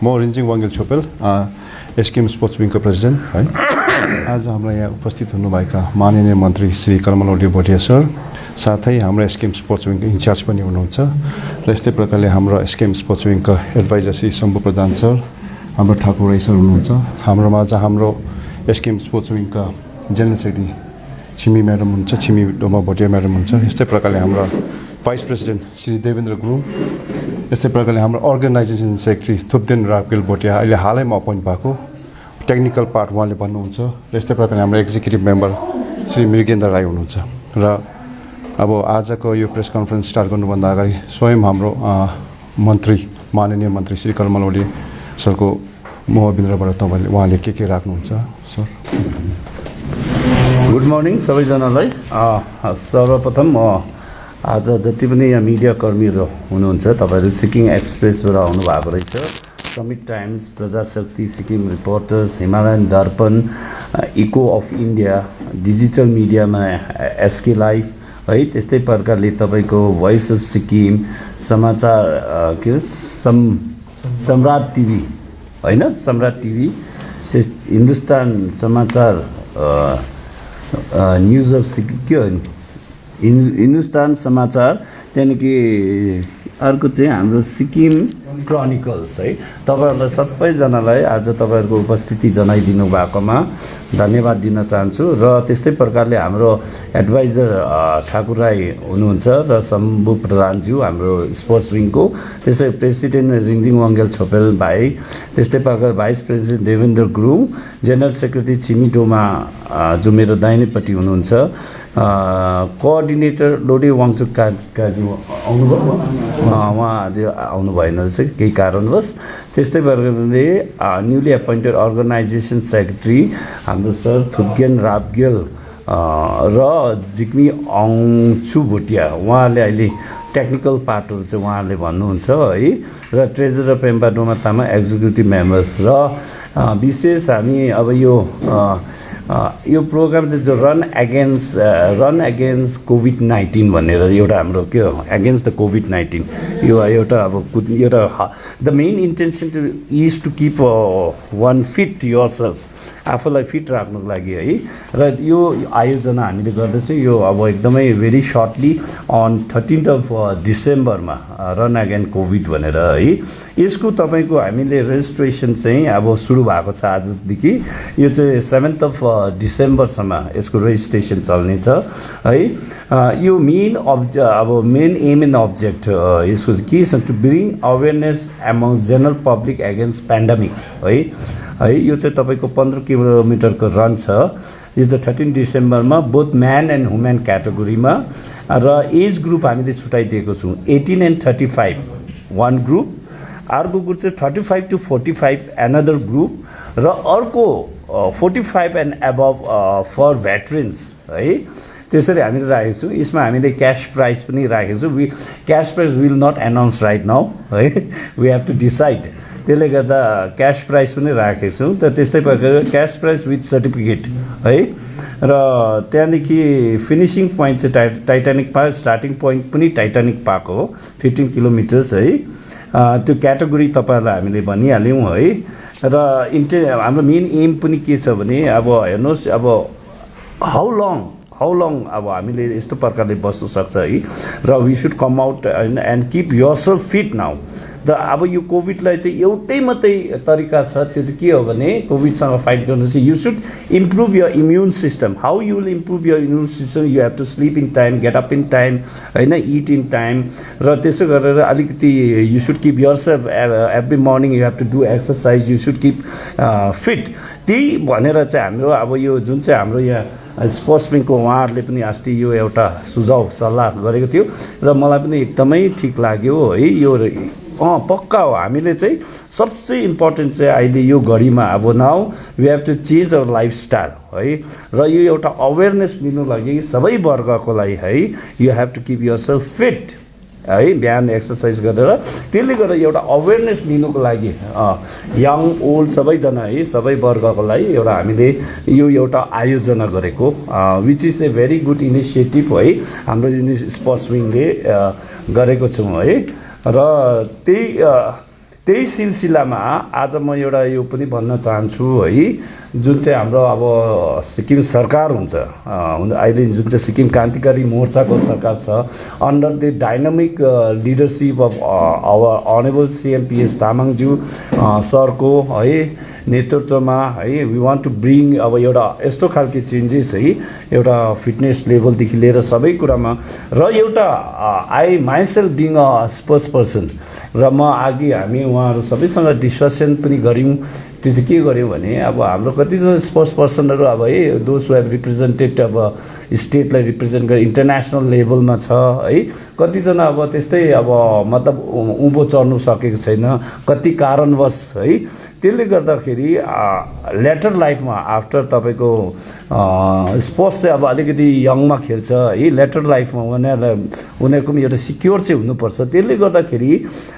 म रिन्जिङ वाङ्गेल Chhopel SKM sports विङको president है। आज हाम्रो यहाँ उपस्थित हुनुभएका माननीय मन्त्री श्री कर्मलाल भोटिया सर, साथै हाम्रो एसकेएम स्पोर्ट्स विङको इन्चार्ज पनि हुनुहुन्छ र यस्तै प्रकारले हाम्रो एसकेएम स्पोर्ट्स विङको एडभाइजर श्री शम्भु प्रधान सर, हाम्रो ठाकुर राई सर हुनुहुन्छ। हाम्रोमा आज हाम्रो एसकेएम स्पोर्ट्स विङका जेनरल सेक्रेटरी छिमी म्याडम हुन्छ, छिमी डोमा भोटिया म्याडम हुन्छ। यस्तै प्रकारले हाम्रो भाइस प्रेसिडेन्ट श्री देवेन्द्र गुरुङ, यस्तै प्रकारले हाम्रो अर्गनाइजेसन सेक्रेटरी थुप्देन राकेल भोटिया अहिले हालैमा अपोइन्ट भएको, टेक्निकल पार्ट उहाँले भन्नुहुन्छ। र यस्तै प्रकारले हाम्रो एक्जिक्युटिभ मेम्बर श्री मृगेन्द्र राई हुनुहुन्छ। र अब आजको यो प्रेस कन्फरेन्स स्टार्ट गर्नुभन्दा अगाडि स्वयं हाम्रो मन्त्री माननीय मन्त्री श्री कर्मलाल ओली सरको मुखबिन्त्रबाट तपाईँले उहाँले के राख्नुहुन्छ सर? गुड मर्निङ सबैजनालाई। सर्वप्रथम म आज जति पनि यहाँ मिडिया कर्मीहरू हुनुहुन्छ, तपाईँहरू सिक्किम एक्सप्रेसबाट आउनुभएको रहेछ, Summit Times, Prajashakti, Sikkim reporters, Himalayan Darpan, echo of India, digital मिडियामा एसके लाइभ है, त्यस्तै प्रकारले तपाईँको भोइस अफ सिक्किम, समाचार के सम्राट टिभी होइन, सम्राट टिभी, हिन्दुस्तान समाचार, न्युज अफ सिक्किम, के हो हिन्दुस्तान समाचार, त्यहाँदेखि अर्को चाहिँ हाम्रो सिक्किम क्रोनिकल्स है। तपाईँहरूलाई सबैजनालाई आज तपाईँहरूको उपस्थिति जनाइदिनु भएकोमा धन्यवाद दिन चाहन्छु। र त्यस्तै प्रकारले हाम्रो एडभाइजर ठाकुर राई हुनुहुन्छ र शम्भु प्रधानज्यू हाम्रो स्पोर्ट्स विङको, त्यसै प्रेसिडेन्ट रिन्जिङ वाङ्गेल छोपेल भाइ, त्यस्तै प्रकार vice president Devendra Gurung, general secretary Chhimi Doma जो मेरो दाहिनेपट्टि हुनुहुन्छ, कोअर्डिनेटर लोडे वाङचुक काजी आउनुभयो, उहाँ आज आउनु भएन रहेछ केही कारणवश। त्यस्तै प्रकारले न्युली एपोइन्टेड अर्गनाइजेसन सेक्रेटरी हाम्रो सर थुप्गेन राबगेल र जिग्मी अङचु भोटिया, उहाँले अहिले टेक्निकल पार्टहरू चाहिँ उहाँले भन्नुहुन्छ है। र ट्रेजरर पेम्बा डोमा तामा एक्जिक्युटिभ मेम्बर्स र विशेष हामी अब यो प्रोग्राम चाहिँ जो रन एगेन्स्ट कोभिड-19 भनेर एउटा हाम्रो के हो, एगेन्स्ट द कोभिड-19, यो एउटा अब एउटा the main intention is to keep one fit yourself, आफूलाई फिट राख्नुको लागि है। र यो आयोजना हामीले गर्दैछौँ, यो अब एकदमै भेरी सर्टली अन 13 डिसेम्बरमा रन अगेन कोभिड भनेर है। यसको तपाईँको हामीले रेजिस्ट्रेसन चाहिँ अब सुरु भएको छ आजदेखि, यो चाहिँ 7 डिसेम्बरसम्म यसको रेजिस्ट्रेसन चल्नेछ है। यो मेन एम एन्ड अब्जेक्ट यसको चाहिँ के छ, to bring awareness among general public against pandemic है। यो चाहिँ तपाईँको 15 किलोमिटरको रन छ। यो चाहिँ 13 डिसेम्बरमा बोथ म्यान एन्ड वुमेन क्याटेगोरीमा, र एज ग्रुप हामीले छुट्याइदिएको छौँ 18 and 35 वान ग्रुप, अर्को ग्रुप चाहिँ 35 to 45 एनदर ग्रुप, र अर्को 45 and above फर भेटरेन्स है। त्यसरी हामीले राखेको छौँ। यसमा हामीले क्यास प्राइज पनि राखेको छौँ। Cash prize will not announce right now है, वी हेभ टु डिसाइड। त्यसले गर्दा क्यास प्राइज पनि राखेको छौँ। त त्यस्तै प्रकारले क्यास प्राइज विथ सर्टिफिकेट है। र त्यहाँदेखि फिनिसिङ पोइन्ट चाहिँ टाइटानिक पार्क, स्टार्टिङ पोइन्ट पनि टाइटानिक पार्क हो 15 किलोमिटर्स है। त्यो क्याटेगोरी तपाईँहरूलाई हामीले भनिहाल्यौँ है। र हाम्रो मेन एम पनि के छ भने अब हेर्नुहोस्, अब हाउ लङ अब हामीले यस्तो प्रकारले बस्नु सक्छ है। र we should come out and keep yourself fit now. अब यो कोभिडलाई चाहिँ एउटै मात्रै तरिका छ, त्यो चाहिँ के हो भने कोभिडसँग फाइट गर्नु चाहिँ you should improve your immune system. How you will improve your immune system, you have to sleep in time, get up in time होइन, इट इन टाइम। र त्यसो गरेर अलिकति you should keep yourself every morning, you have to do exercise, you should keep fit. त्यही भनेर चाहिँ हाम्रो अब यो जुन चाहिँ हाम्रो यहाँ स्पोर्ट्स विङको उहाँहरूले पनि अस्ति यो एउटा सुझाव सल्लाह गरेको थियो र मलाई पनि एकदमै ठिक लाग्यो है। यो पक्का हो, हामीले चाहिँ सबसे इम्पोर्टेन्ट चाहिँ अहिले यो घडीमा अब now we have to change our lifestyle है। र यो एउटा अवेरनेस लिनु लागि सबै वर्गको लागि है, you have to keep yourself fit है, बिहान एक्सर्साइज गरेर। त्यसले गर्दा एउटा अवेरनेस लिनुको लागि यङ ओल्ड सबैजना है, सबै वर्गको लागि एउटा हामीले यो एउटा आयोजना गरेको, which is a very good initiative है, हाम्रो स्पोर्ट्स विङले गरेको छौँ है। र त्यही सिलसिलामा आज म एउटा यो पनि भन्न चाहन्छु है, जुन चाहिँ हाम्रो अब सिक्किम सरकार हुन्छ, अहिले जुन चाहिँ सिक्किम क्रान्तिकारी मोर्चाको सरकार छ, under the dynamic leadership of our honourable CM PS तामाङज्यू सरको है नेतृत्वमा है, वी वान्ट टु ब्रिङ अब एउटा यस्तो खालको चेन्जेस है, एउटा फिटनेस लेभलदेखि लिएर सबै कुरामा, र एउटा I myself being a sports person, र म अघि हामी उहाँहरू सबैसँग डिस्कसन पनि गऱ्यौँ। त्यो चाहिँ के गर्यो भने अब हाम्रो कतिजना स्पोर्ट्स पर्सनहरू अब है, दोज हु हेभ रिप्रेजेन्टेड अब स्टेटलाई रिप्रेजेन्ट गरेर इन्टरनेसनल लेभलमा छ है, कतिजना अब त्यस्तै अब मतलब उँभो चढ्नु सकेको छैन कति कारणवश है। त्यसले गर्दाखेरि लेटर लाइफमा आफ्टर तपाईँको स्पोर्ट्स चाहिँ अब अलिकति यङमा खेल्छ है, लेटर लाइफमा उनीहरूको पनि एउटा सिक्योर चाहिँ हुनुपर्छ। त्यसले गर्दाखेरि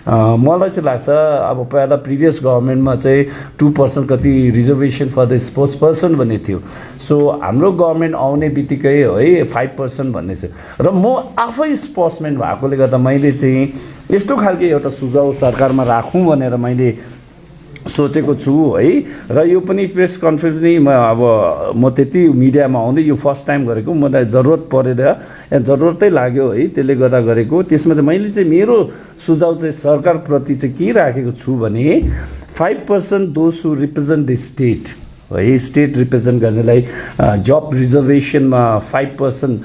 मलाई चाहिँ लाग्छ अब पहिला प्रिभियस गभर्मेन्टमा चाहिँ 2% कति reservation for the sports person भन्ने थियो। सो हाम्रो गभर्मेन्ट आउने बित्तिकै है 5% भन्ने छ, र म आफै स्पोर्ट्सम्यान भएकोले गर्दा मैले चाहिँ यस्तो खालको एउटा सुझाव सरकारमा राखौँ भनेर मैले सोचेको छु है। र यो पनि प्रेस कन्फरेन्स नै म त्यति मिडियामा आउँदै यो फर्स्ट टाइम गरेको, मलाई जरुरत परेर जरुरतै लाग्यो है, त्यसले गर्दा गरेको। त्यसमा चाहिँ मैले चाहिँ मेरो सुझाव चाहिँ सरकारप्रति चाहिँ के राखेको छु भने 5% those who represent the state है, स्टेट रिप्रेजेन्ट गर्नेलाई जब रिजर्भेसनमा 5%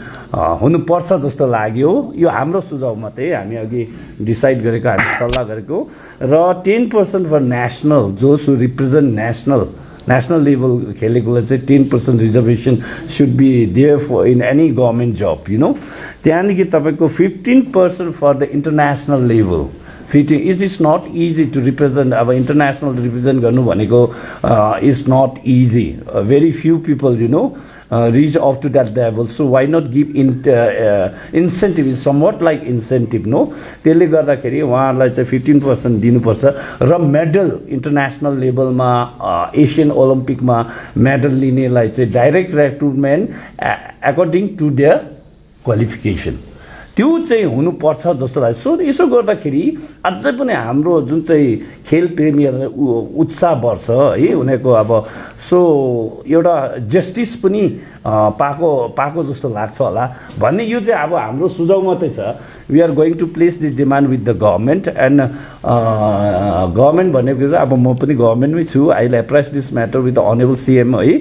हुनुपर्छ जस्तो लाग्यो। यो हाम्रो सुझाव मात्रै, हामी अघि डिसाइड गरेको, हामी सल्लाह गरेको। र 10% for national, those who represent national level खेलेकोलाई चाहिँ 10% reservation should be there for in any government job you know. त्यहाँदेखि तपाईँको 15% for the international level fitting. It is not easy to represent, अब इन्टरनेसनल रिप्रेजेन्ट गर्नु भनेको is not easy, very few people you know reach up to that level. So why not give incentive, is somewhat like incentive no। त्यसले गर्दाखेरि उहाँहरूलाई चाहिँ 15% दिनुपर्छ। र medal international लेभलमा एसियन ओलम्पिकमा मेडल लिनेलाई चाहिँ direct recruitment according to their qualification, त्यो चाहिँ हुनुपर्छ जस्तो लाग्छ। सो यसो गर्दाखेरि अझै पनि हाम्रो जुन चाहिँ खेल प्रेमीहरूलाई उत्साह बढ्छ है, उनीहरूको अब सो एउटा जस्टिस पनि पाएको जस्तो लाग्छ होला भन्ने, यो चाहिँ अब हाम्रो सुझाव मात्रै छ। We are going to place this demand with the government and government भनेको चाहिँ अब म पनि गभर्मेन्टमै छु। I will apprise this matter with the honourable CM है,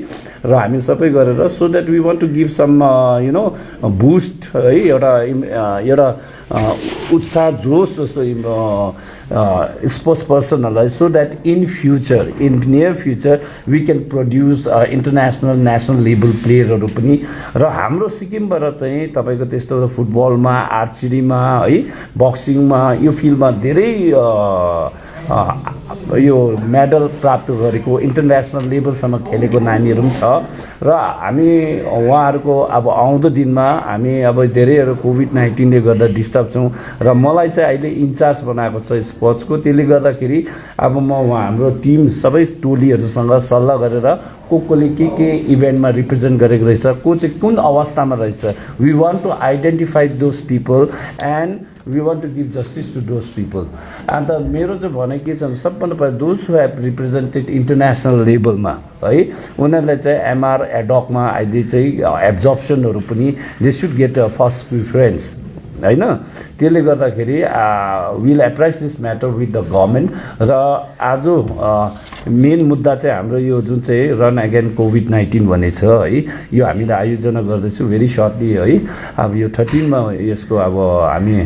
र हामी सबै गरेर so that we want to give some you know boost है, एउटा उत्साह जोस जस्तो स्पोर्ट्स पर्सनहरूलाई, so that in future, in near future we can produce international national level प्लेयरहरू पनि। र हाम्रो सिक्किमबाट चाहिँ तपाईँको त्यस्तो फुटबलमा, आर्चरीमा है, बक्सिङमा, यो फिल्डमा धेरै यो मेडल प्राप्त गरेको, इन्टरनेसनल लेभलसम्म खेलेको नानीहरू पनि छ। र हामी उहाँहरूको अब आउँदो दिनमा हामी अब धेरैहरू कोभिड-19ले गर्दा डिस्टर्ब छौँ, र मलाई चाहिँ अहिले इन्चार्ज बनाएको छ स्पोर्ट्सको। त्यसले गर्दाखेरि अब म हाम्रो टिम सबै टोलीहरूसँग सल्लाह गरेर कोले के इभेन्टमा रिप्रेजेन्ट गरेको रहेछ, को चाहिँ कुन अवस्थामा रहेछ, we want to identify those people and we want to give justice to those people. अन्त मेरो चाहिँ भनाइ के छ, सबभन्दा पहिला those who have represented international लेभलमा है, उनीहरूलाई चाहिँ MR एडकमा अहिले चाहिँ एब्जर्प्सनहरू पनि they should get first preference होइन। त्यसले गर्दाखेरि will apprise this matter with the government. र आज मेन मुद्दा चाहिँ हाम्रो यो जुन चाहिँ रन अगेन कोभिड-19 भन्ने छ है, यो हामीले आयोजना गर्दैछौँ भेरी सर्टली है। अब यो 13मा यसको अब हामी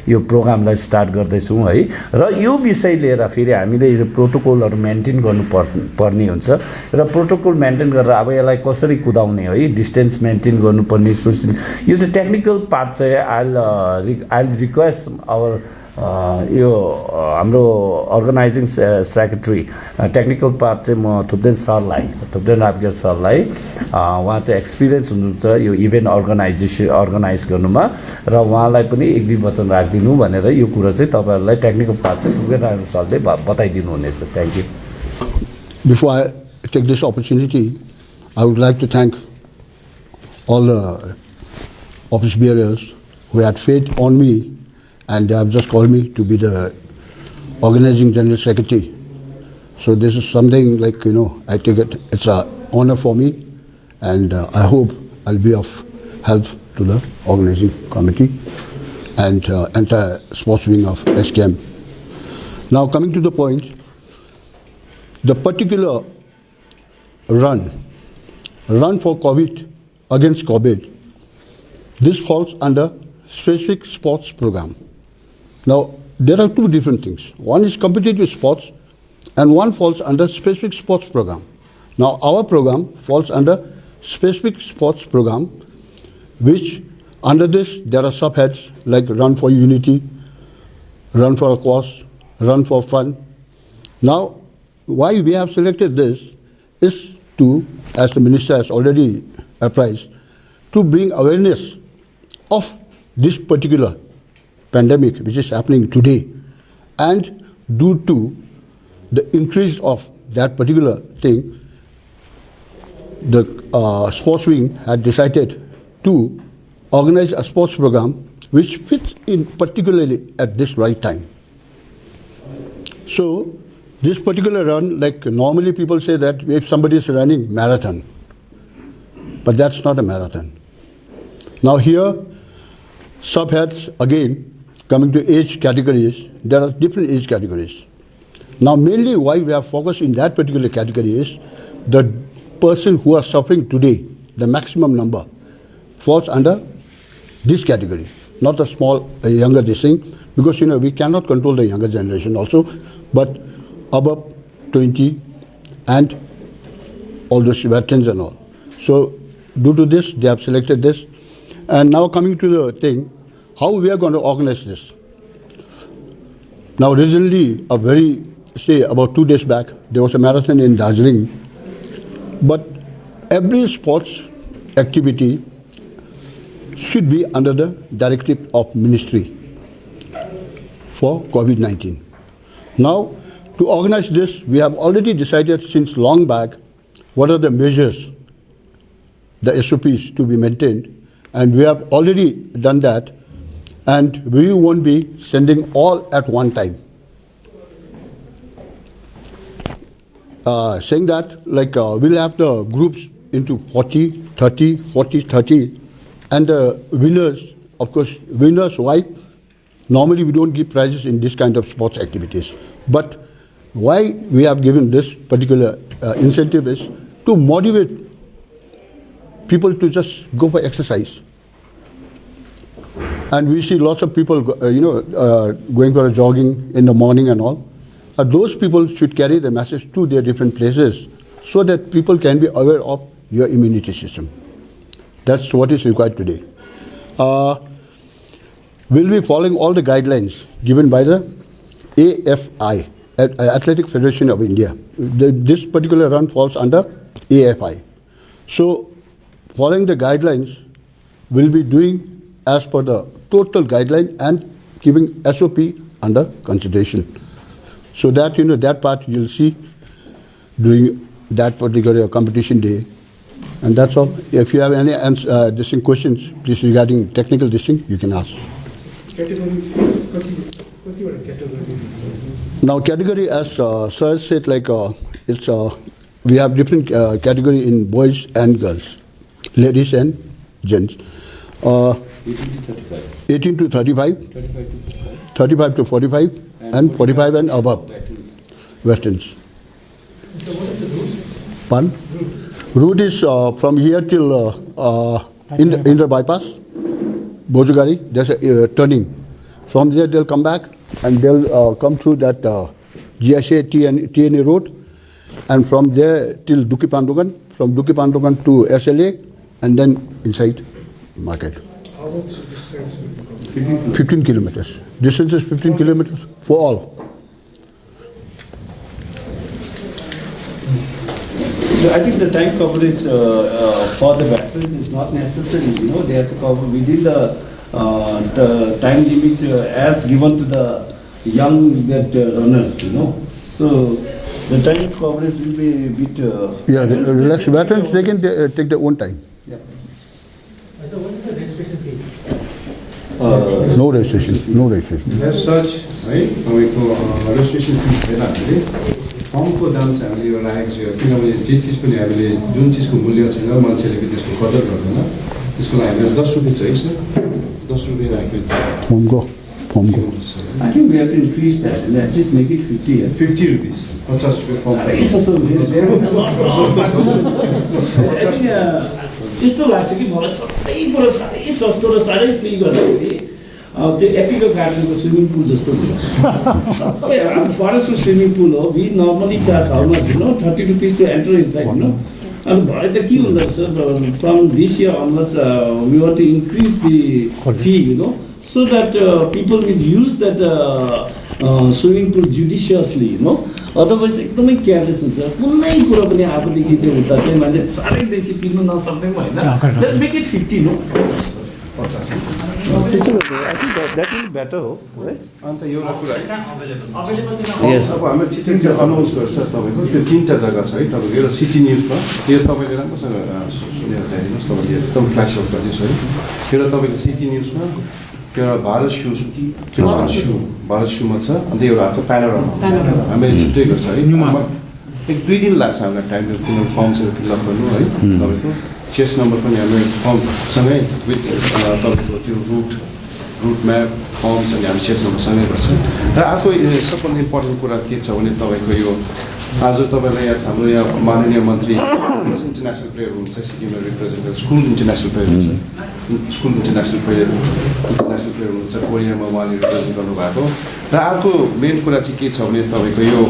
यो प्रोग्रामलाई स्टार्ट गर्दैछौँ है। र यो विषय लिएर फेरि हामीले यो प्रोटोकलहरू मेन्टेन गर्नुपर्ने हुन्छ, र प्रोटोकल मेन्टेन गरेर अब यसलाई कसरी कुदाउने है, डिस्टेन्स मेन्टेन गर्नुपर्ने, यो चाहिँ टेक्निकल पार्ट चाहिँ आई रिक्वेस्ट आवर यो हाम्रो अर्गनाइजिङ सेक्रेटरी टेक्निकल पार्ट चाहिँ म थुप्देन राजगिर सरलाई, उहाँ चाहिँ एक्सपिरियन्स हुनुहुन्छ यो इभेन्ट अर्गनाइज गर्नुमा, र उहाँलाई पनि 1-2 वचन राखिदिनु भनेर यो कुरा चाहिँ तपाईँहरूलाई टेक्निकल पार्ट चाहिँ थुप्देन राजगिर सरले बताइदिनु हुनेछ। Thank you. Before I take this opportunity, I would like to thank all the office bearers who had faith on me, and they have just called me to be the organizing general secretary. So this is something like, I take it's an honor for me, and I hope I'll be of help to the organizing committee and entire sports wing of SKM. Now coming to the point, the particular run for COVID, against COVID, this falls under specific sports program. Now, there are two different things. One is competitive sports and one falls under specific sports program. Now, our program falls under specific sports program, which under this there are subheads like Run for Unity, Run for a Cause, Run for Fun. Now, why we have selected this is to, as the minister has already apprised, to bring awareness of this particular pandemic which is happening today, and due to the increase of that particular thing, the sports wing had decided to organize a sports program which fits in particularly at this right time. So this particular run, like normally people say that if somebody is running marathon, but that's not a marathon. Now here, subheads again, coming to age categories, there are different age categories. Now mainly why we are focused in that particular category is the person who are suffering today, the maximum number, falls under this category, not a small, younger this thing, because we cannot control the younger generation also, but above 20 and all those veterans and all. So due to this, they have selected this. And now coming to the thing, how we are going to organize this. Now recently, about 2 days back, there was a marathon in Darjeeling, but every sports activity should be under the directive of ministry for COVID-19. Now, to organize this, we have already decided since long back what are the measures, the SOPs to be maintained, and we have already done that, and we won't be sending all at one time. Saying that, we'll have the groups into 40, 30, 40, 30, and the winners, of course, winners, why? Normally we don't give prizes in this kind of sports activities. But why we have given this particular incentive is to motivate people to just go for exercise. And we see lots of people, going for a jogging in the morning and all. Those people should carry the message to their different places so that people can be aware of your immunity system. That's what is required today. We'll be following all the guidelines given by the AFI, Athletic Federation of India. This particular run falls under AFI. So, following the guidelines, we'll be doing as per the total guideline and giving SOP under consideration. So that, that part you'll see during that particular competition day. And that's all. If you have any questions, please, regarding technical thing, you can ask. Now, category, as sir said, it's we have different category in boys and girls, ladies and gents. 18 to 35, 35 to 45, and 45 and above. Veterans. So what is the route? Pardon? Route is from here till Indra bypass, Bojugari. There's a turning. From there they'll come back and they'll come through that GSA TNA road, and from there till Duki Pandugan, from Duki Pandugan to SLA, and then inside market. How much distance will become? 15 kilometers. Distance is 15 kilometers for all. I think the time coverage for the veterans is not necessary. They have to cover within the time limit as given to the young runners. So the time coverage will be a bit. Relax. Veterans, they can take their own time. Yeah. So what is the registration fee? No registration, no registration. As such है तपाईँको registration fees छैन हामीले फर्मको दाम चाहिँ हामीले यो राखेको छ किनभने जे चिज पनि हामीले जुन चिजको मूल्य छैन मान्छेले पनि त्यसको कदर गर्दैन त्यसको लागि हामीले 10 रुपियाँ चाहिँ सर 10 रुपियाँ राख्यो Form go. I think we have to increase that and at least make it 50. 50 रुपियाँ 50 रुपियाँ फर्म यस्तो लाग्छ कि मलाई सबै कुरो साह्रै सस्तो र साह्रै फ्री गर्दाखेरि त्यो एपिको गार्डनको स्विमिङ पुल जस्तो हुन्छ सबै फरेस्टको स्विमिङ पुल हो we normally charge how much 30 rupees to enter inside अनि भरे त के हुँदो रहेछ from this year unless we want to increase the fee so that people will use that swimming pool judiciously, otherwise एकदमै careless हुन्छ कुनै कुरा पनि आफूदेखि त्यो हुँदा चाहिँ मान्छे साह्रै बेसी पिर्नु नसक्ने होइन लेट्स मेक इट 50 नो त्यसो गर्दा I think that will better हो है अन्त एउटा कुरा यस अब हाम्रो छिटो अनाउन्स गर्छ तपाईँको त्यो 3टा जग्गा छ है तपाईँको एउटा सिटी न्युजमा यो तपाईँले राम्रोसँग सुनेर चाहिदिनुहोस् तपाईँले एकदम फ्ल्यास आउट गरिदिनुहोस् है एउटा तपाईँको सिटी न्युजमा एउटा भारत सुमा छ अन्त एउटा अर्को प्यानोरामा हामीले छिट्टै गर्छ है 1-2 दिन लाग्छ हामीलाई टाइम किनभने फर्म्सहरू फिलअप गर्नु है तपाईँको चेस नम्बर पनि हामीले फर्मसँगै विथ तपाईँको त्यो रुट म्याप फर्म्स अनि हामी चेस नम्बरसँगै गर्छ र अर्को सबभन्दा इम्पोर्टेन्ट कुरा के छ भने तपाईँको यो आज तपाईँलाई यहाँ हाम्रो यहाँ माननीय मन्त्री इन्टरनेसनल प्लेयर हुनुहुन्छ सिक्किममा रिप्रेजेन्टेटिभ स्कुल इन्टरनेसनल प्लेयर हुन्छ स्कुल इन्टरनेसनल प्लेयर हुनुहुन्छ कोरियामा उहाँले रिप्रेजेन्ट गर्नुभएको र अर्को मेन कुरा चाहिँ के छ भने तपाईँको यो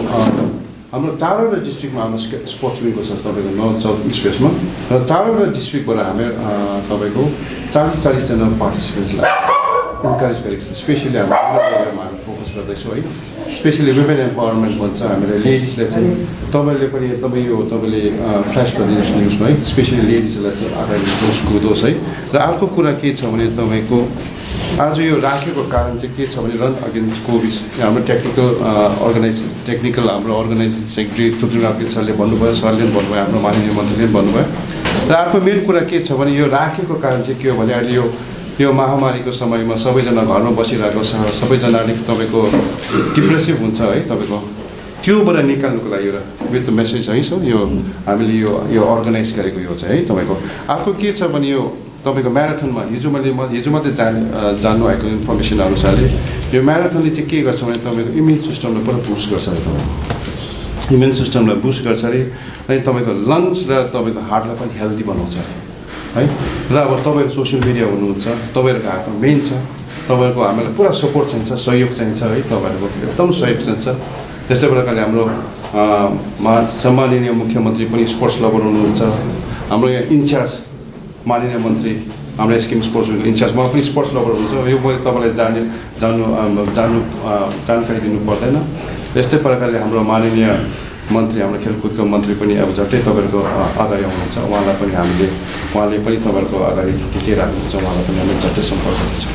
हाम्रो 4वटा डिस्ट्रिक्टमा हाम्रो स्पोर्ट्स विङको छ तपाईँको नर्थ साउथ इस्ट वेस्टमा र 4वटा डिस्ट्रिक्टबाट हामी तपाईँको 40 जना पार्टिसिपेन्ट्सलाई इन्करेज गरेको छ स्पेसली हामी फोकस गर्दैछौँ है स्पेसली वुमेन एम्पावरमेन्ट भन्छ हामीले लेडिजलाई चाहिँ तपाईँले पनि एकदमै यो तपाईँले फ्ल्यास गरिदिनुहोस् न्युजमा है स्पेसली लेडिजहरूलाई चाहिँ अगाडि जोस कुदोस् है र अर्को कुरा के छ भने तपाईँको आज यो राखेको कारण चाहिँ के छ भने रन अगेन्स्ट कोभिड हाम्रो टेक्निकल हाम्रो अर्गनाइजेसन सेक्रेटरी पृथ्वी राकेश सरले भन्नुभयो सरले पनि भन्नुभयो हाम्रो माननीय मन्त्रीले पनि भन्नुभयो र अर्को मेन कुरा के छ भने यो राखेको कारण चाहिँ के हो भने अहिले यो महामारीको समयमा सबैजना घरमा बसिरहेको छ सबैजना अलिक तपाईँको डिप्रेसिभ हुन्छ है तपाईँको त्योबाट निकाल्नुको लागि एउटा विथ मेसेज है सर यो हामीले यो अर्गनाइज गरेको यो चाहिँ है तपाईँको अर्को के छ भने यो तपाईँको म्याराथनमा हिजो मात्रै जान्नु भएको इन्फर्मेसन अनुसारले यो म्याराथनले चाहिँ के गर्छ भने तपाईँको इम्युन सिस्टमलाई पुरा बुस्ट गर्छ अरे तपाईँको इम्युन सिस्टमलाई बुस्ट गर्छ अरे अनि तपाईँको लङ्स र तपाईँको हार्टलाई पनि हेल्दी बनाउँछ अरे है र अब तपाईँहरू सोसियल मिडिया हुनुहुन्छ तपाईँहरूको हातमा मेन छ तपाईँहरूको हामीलाई पुरा सपोर्ट चाहिन्छ सहयोग चाहिन्छ है तपाईँहरूको एकदम सहयोग चाहिन्छ त्यस्तै प्रकारले हाम्रो सम्माननीय मुख्यमन्त्री पनि स्पोर्ट्स लभर हुनुहुन्छ हाम्रो यहाँ इन्चार्ज माननीय मन्त्री हाम्रो एसकेएम स्पोर्ट्स विङको इन्चार्ज उहाँ पनि स्पोर्ट्स लभर हुनुहुन्छ यो मैले तपाईँलाई जानकारी दिनु पर्दैन यस्तै प्रकारले हाम्रो माननीय मन्त्री हाम्रो खेलकुदको मन्त्री पनि अब झट्टै तपाईँहरूको अगाडि आउनुहुन्छ उहाँले पनि तपाईँहरूको अगाडि के राख्नुहुन्छ उहाँलाई पनि हामीले झट्टै सम्पर्क गर्छौँ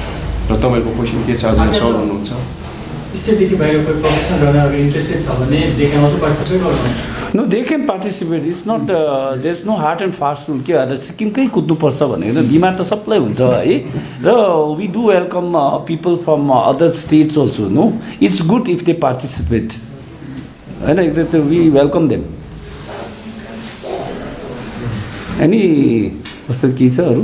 र तपाईँहरूको क्वेसन के छ आज सवाल हुनुहुन्छ स्टेटदेखि बाहिर कोही प्रोफेसनल रनर इन्ट्रेस्टेड छ भने दे क्यान अल्सो पार्टिसिपेट गर्नु No, they can participate. It's not, there's no hard and fast rule. के सिक्किमकै कुद्नुपर्छ भनेर बिमार त सबलाई हुन्छ है र we do welcome people from other states also. No, it's good if they participate. And we welcome them. Any question के छ अरु